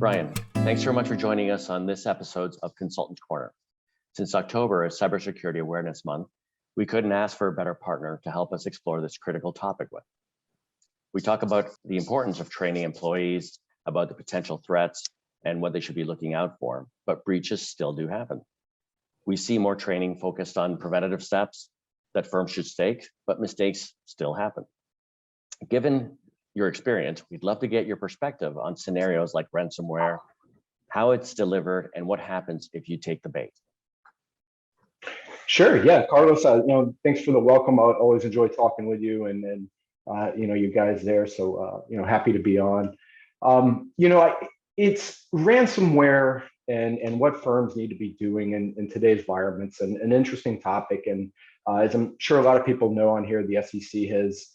Brian, thanks very much for joining us on this episode of Consultant Corner. Since October is Cybersecurity Awareness Month, we couldn't ask for a better partner to help us explore this critical topic with. We talk about the importance of training employees about the potential threats and what they should be looking out for, but breaches still do happen. We see more training focused on preventative steps that firms should take, but mistakes still happen. Given your experience, we'd love to get your perspective on scenarios like ransomware, how it's delivered, and what happens if you take the bait. Sure, yeah, Carlos. Thanks for the welcome. I always enjoy talking with you and you guys there. So happy to be on. It's ransomware and what firms need to be doing in today's environments, and an interesting topic. And as I'm sure a lot of people know on here, the SEC has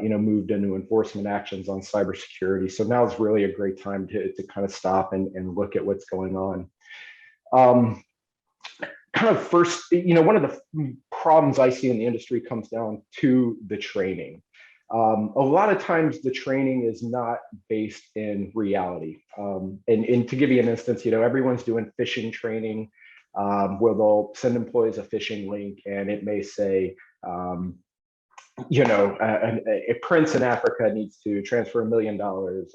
moved into enforcement actions on cybersecurity. So now is really a great time to kind of stop and look at what's going on. Kind of first, one of the problems I see in the industry comes down to the training. A lot of times the training is not based in reality. And to give you an instance, everyone's doing phishing training where they'll send employees a phishing link and it may say, a prince in Africa needs to transfer $1 million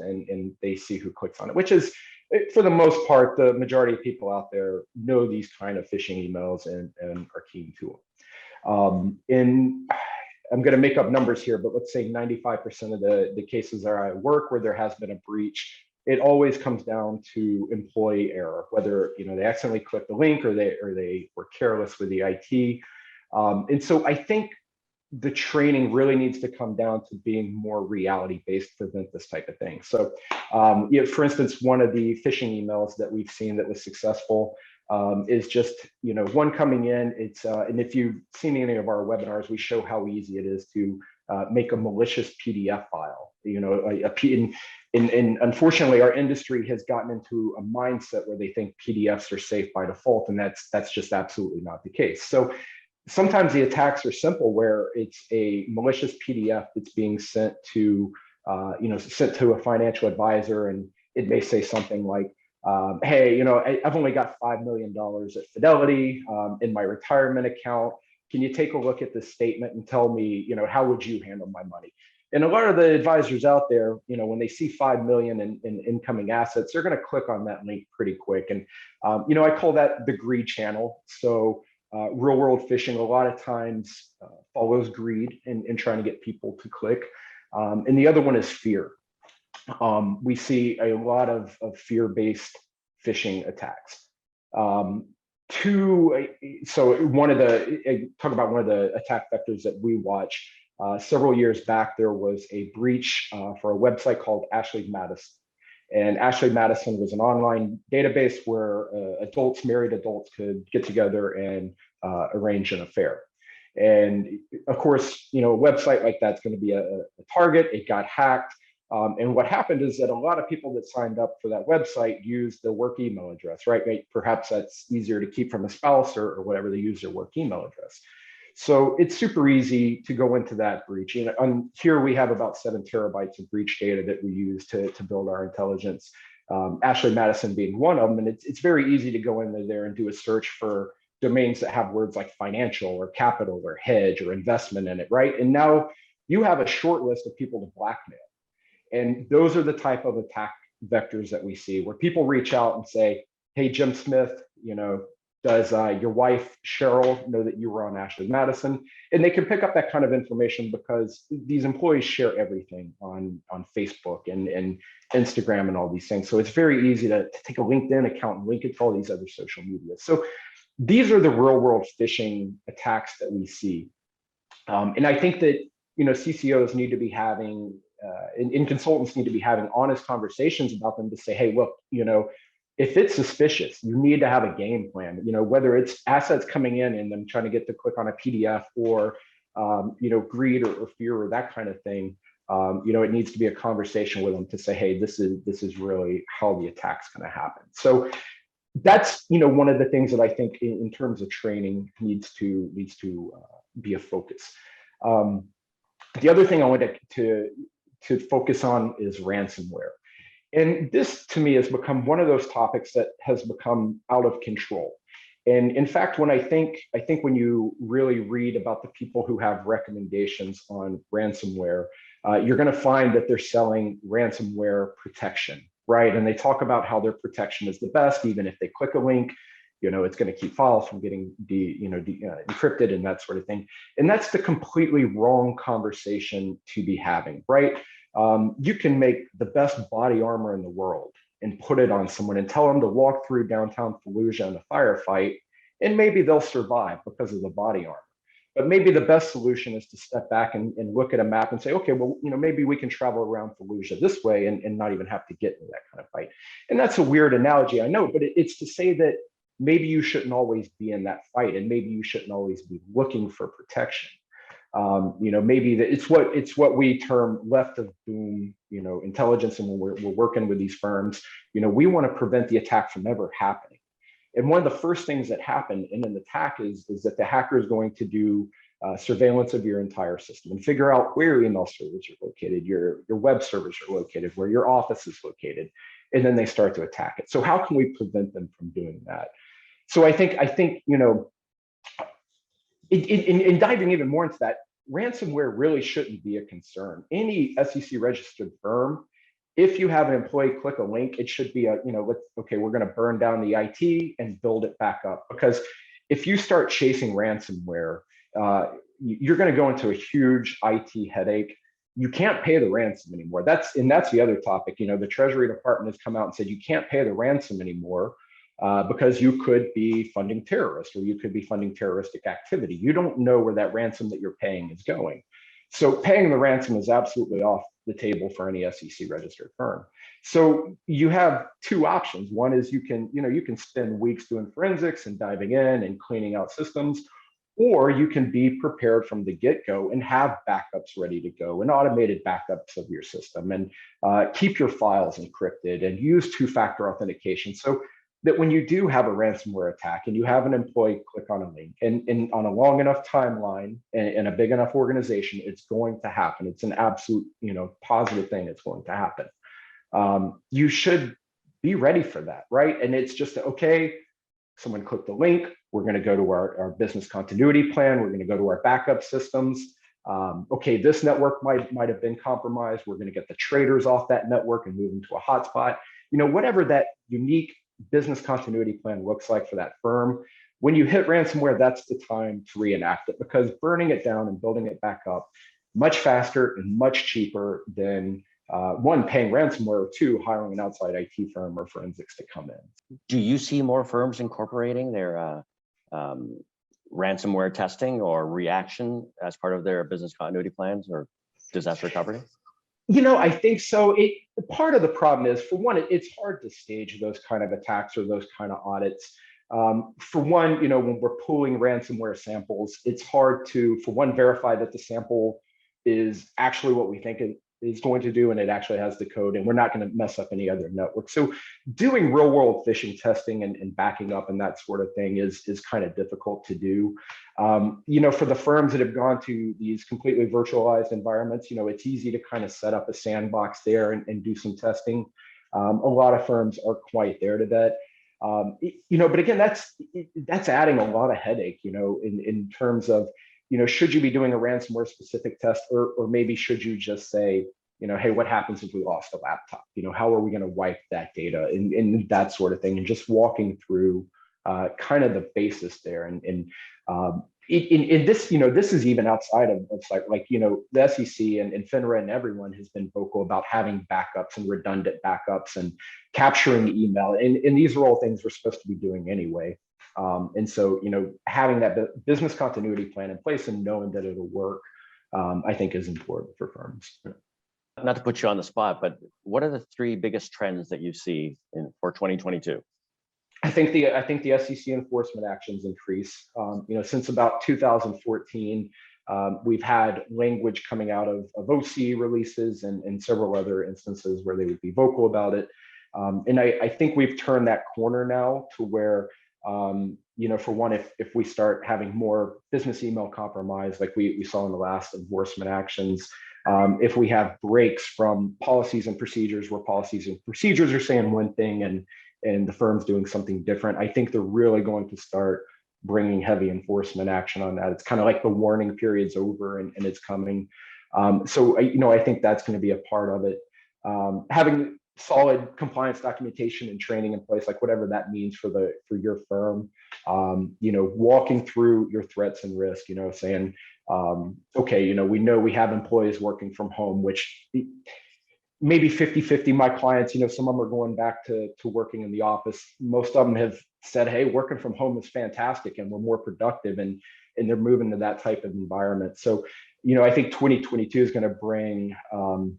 and they see who clicks on it, which is, for the most part, the majority of people out there know these kind of phishing emails and are keen to them. And I'm going to make up numbers here, but let's say 95% of the cases that I work where there has been a breach, it always comes down to employee error, whether they accidentally clicked the link or they were careless with the IT. And so I think the training really needs to come down to being more reality-based to prevent this type of thing. So, for instance, one of the phishing emails that we've seen that was successful is just, one coming in. It's and if you've seen any of our webinars, we show how easy it is to make a malicious PDF file. And unfortunately, our industry has gotten into a mindset where they think PDFs are safe by default, and that's just absolutely not the case. So sometimes the attacks are simple, where it's a malicious PDF that's being sent to a financial advisor, and it may say something like, hey, I've only got $5 million at Fidelity in my retirement account. Can you take a look at this statement and tell me, how would you handle my money? And a lot of the advisors out there, when they see 5 million in incoming assets, they're going to click on that link pretty quick. And, I call that the greed channel. So real world phishing a lot of times follows greed in trying to get people to click. And the other one is fear. We see a lot of fear-based phishing attacks. So one of the attack vectors that we watch. Several years back, there was a breach for a website called Ashley Madison. And Ashley Madison was an online database where married adults could get together and arrange an affair. And of course, a website like that's going to be a target. It got hacked. And what happened is that a lot of people that signed up for that website used the work email address, right? Perhaps that's easier to keep from a spouse or whatever, they use their work email address. So it's super easy to go into that breach. Here we have about 7 terabytes of breach data that we use to build our intelligence. Ashley Madison being one of them, and it's very easy to go in there and do a search for domains that have words like financial or capital or hedge or investment in it, right? And now you have a short list of people to blackmail. And those are the type of attack vectors that we see, where people reach out and say, hey, Jim Smith, does your wife, Cheryl, know that you were on Ashley Madison? And they can pick up that kind of information because these employees share everything on Facebook and Instagram and all these things. So it's very easy to take a LinkedIn account and link it to all these other social media. So these are the real world phishing attacks that we see. And I think that, CCOs need to be having, and consultants need to be having honest conversations about them to say, hey, look, if it's suspicious, you need to have a game plan, whether it's assets coming in and them trying to get to click on a PDF or, greed or fear or that kind of thing. It needs to be a conversation with them to say, hey, this is really how the attack's going to happen. So that's, one of the things that I think in terms of training needs to be a focus. The other thing I wanted to focus on is ransomware. And this, to me, has become one of those topics that has become out of control. And in fact, when I think when you really read about the people who have recommendations on ransomware, you're going to find that they're selling ransomware protection, right? And they talk about how their protection is the best, even if they click a link, it's going to keep files from getting encrypted and that sort of thing. And that's the completely wrong conversation to be having, right? You can make the best body armor in the world and put it on someone and tell them to walk through downtown Fallujah in a firefight, and maybe they'll survive because of the body armor. But maybe the best solution is to step back and look at a map and say, okay, well, maybe we can travel around Fallujah this way and not even have to get into that kind of fight. And that's a weird analogy, I know, but it's to say that maybe you shouldn't always be in that fight, and maybe you shouldn't always be looking for protection. Maybe it's what we term left of boom, intelligence. And when we're working with these firms, we want to prevent the attack from ever happening. And one of the first things that happen in an attack is that the hacker is going to do surveillance of your entire system and figure out where your email servers are located, your web servers are located, where your office is located, and then they start to attack it. So how can we prevent them from doing that? So I think in diving even more into that, ransomware really shouldn't be a concern. Any SEC registered firm, if you have an employee click a link, it should be okay, we're going to burn down the IT and build it back up. Because if you start chasing ransomware, you're going to go into a huge IT headache. You can't pay the ransom anymore. That's the other topic. The Treasury Department has come out and said you can't pay the ransom anymore. Because you could be funding terrorists, or you could be funding terroristic activity. You don't know where that ransom that you're paying is going. So paying the ransom is absolutely off the table for any SEC registered firm. So you have two options. One is you can spend weeks doing forensics and diving in and cleaning out systems, or you can be prepared from the get-go and have backups ready to go and automated backups of your system, and keep your files encrypted and use two-factor authentication. So that when you do have a ransomware attack and you have an employee click on a link and on a long enough timeline and a big enough organization, it's going to happen. It's an absolute, positive thing that's going to happen. You should be ready for that, right? And it's just, okay, someone clicked the link, we're going to go to our business continuity plan, we're going to go to our backup systems. Okay, this network might have been compromised, we're going to get the traders off that network and move them to a hotspot. Whatever that unique business continuity plan looks like for that firm, when you hit ransomware, that's the time to reenact it, because burning it down and building it back up much faster and much cheaper than one, paying ransomware, or two, hiring an outside IT firm or forensics to come in. Do you see more firms incorporating their ransomware testing or reaction as part of their business continuity plans or disaster recovery? I think so. Part of the problem is, for one, it's hard to stage those kind of attacks or those kind of audits. For one, when we're pulling ransomware samples, it's hard to, for one, verify that the sample is actually what we think it is going to do, and it actually has the code, and we're not going to mess up any other network. So doing real world phishing testing and backing up and that sort of thing is kind of difficult to do. For the firms that have gone to these completely virtualized environments, it's easy to kind of set up a sandbox there and do some testing. A lot of firms are quite there to that. But again, that's adding a lot of headache, in terms of, should you be doing a ransomware specific test, or maybe should you just say, hey, what happens if we lost a laptop? How are we going to wipe that data and that sort of thing, and just walking through kind of the basis there. And in this, this is even outside of like, the SEC and FINRA and everyone has been vocal about having backups and redundant backups and capturing email. And these are all things we're supposed to be doing anyway. And so, having that business continuity plan in place and knowing that it'll work, I think is important for firms. Not to put you on the spot, but what are the three biggest trends that you see for 2022? I think the SEC enforcement actions increase. Since about 2014, we've had language coming out of OC releases and several other instances where they would be vocal about it. And I think we've turned that corner now to where, for one, if we start having more business email compromise, like we saw in the last enforcement actions, if we have breaks from policies and procedures where policies and procedures are saying one thing and the firm's doing something different, I think they're really going to start bringing heavy enforcement action on that. It's kind of like the warning period's over and it's coming. So I think that's going to be a part of it. Having solid compliance documentation and training in place, like whatever that means for your firm, walking through your threats and risk, saying, okay, we know we have employees working from home, which maybe 50-50. My clients, some of them are going back to working in the office. Most of them have said, hey, working from home is fantastic and we're more productive, and they're moving to that type of environment. So, I think 2022 is going to bring, and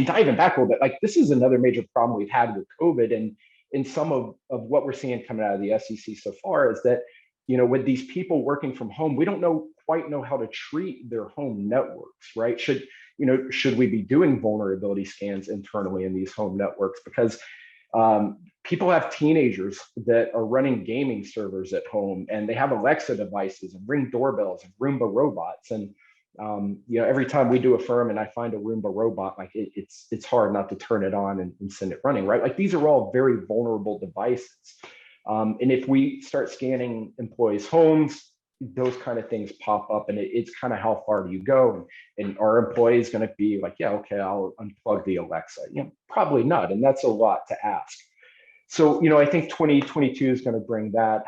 diving back a little bit, like this is another major problem we've had with COVID, and in some of what we're seeing coming out of the SEC so far is that, with these people working from home, we don't quite know how to treat their home networks, right? Should we be doing vulnerability scans internally in these home networks? Because people have teenagers that are running gaming servers at home, and they have Alexa devices and Ring doorbells and Roomba robots. And every time we do a firm and I find a Roomba robot, like it's hard not to turn it on and send it running, right? Like these are all very vulnerable devices. And if we start scanning employees' homes, those kind of things pop up, and it's kind of how far do you go? And our employees going to be like, yeah, okay, I'll unplug the Alexa. Probably not, and that's a lot to ask. So, I think 2022 is going to bring that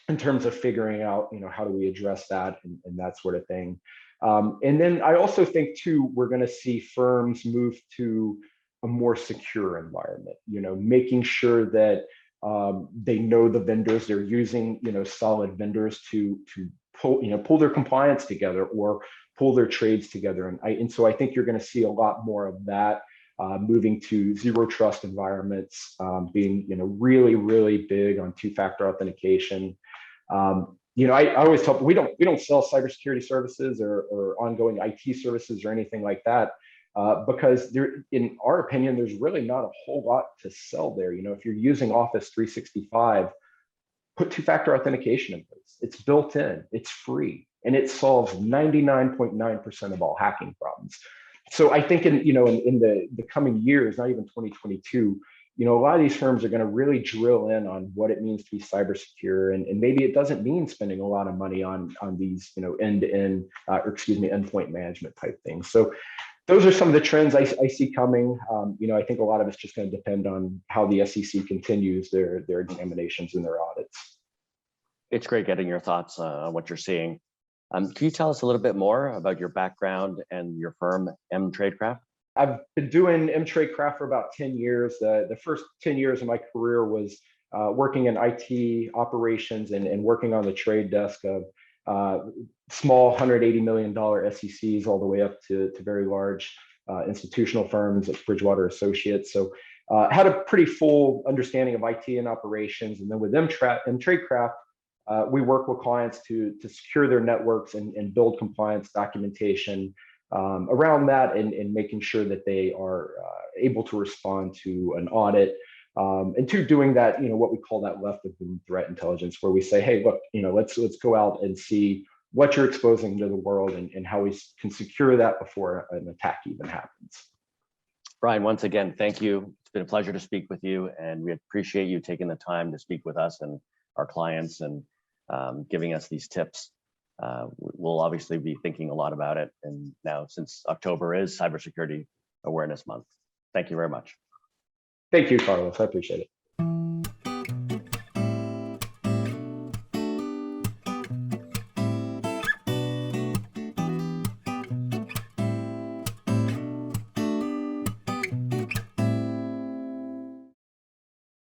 in terms of figuring out, how do we address that and that sort of thing. And then I also think too, we're going to see firms move to a more secure environment. Making sure that they know the vendors they're using, solid vendors to pull their compliance together or pull their trades together. And so I think you're going to see a lot more of that, moving to zero trust environments, being really, really big on two-factor authentication. I always tell people we don't sell cybersecurity services or ongoing IT services or anything like that. Because there, in our opinion, there's really not a whole lot to sell there. If you're using Office 365, put two-factor authentication in place. It's built in, it's free, and it solves 99.9% of all hacking problems. So I think in the coming years, not even 2022, a lot of these firms are going to really drill in on what it means to be cyber secure, and maybe it doesn't mean spending a lot of money on these end-to-end endpoint management type things. So those are some of the trends I see coming. I think a lot of it's just going to depend on how the SEC continues their examinations and their audits. It's great getting your thoughts on what you're seeing. Can you tell us a little bit more about your background and your firm, MTradecraft? I've been doing MTradecraft for about 10 years. The first 10 years of my career was working in IT operations and working on the trade desk of small $180 million SECs all the way up to very large institutional firms like Bridgewater Associates. So had a pretty full understanding of IT and operations. And then with MTradecraft, we work with clients to secure their networks and build compliance documentation around that, and making sure that they are able to respond to an audit. And to doing that, what we call that left of boom threat intelligence, where we say, hey, look, let's go out and see what you're exposing to the world and how we can secure that before an attack even happens. Brian, once again, thank you. It's been a pleasure to speak with you, and we appreciate you taking the time to speak with us and our clients and giving us these tips. We'll obviously be thinking a lot about it. And now, since October is Cybersecurity Awareness Month, thank you very much. Thank you, Carlos. I appreciate it.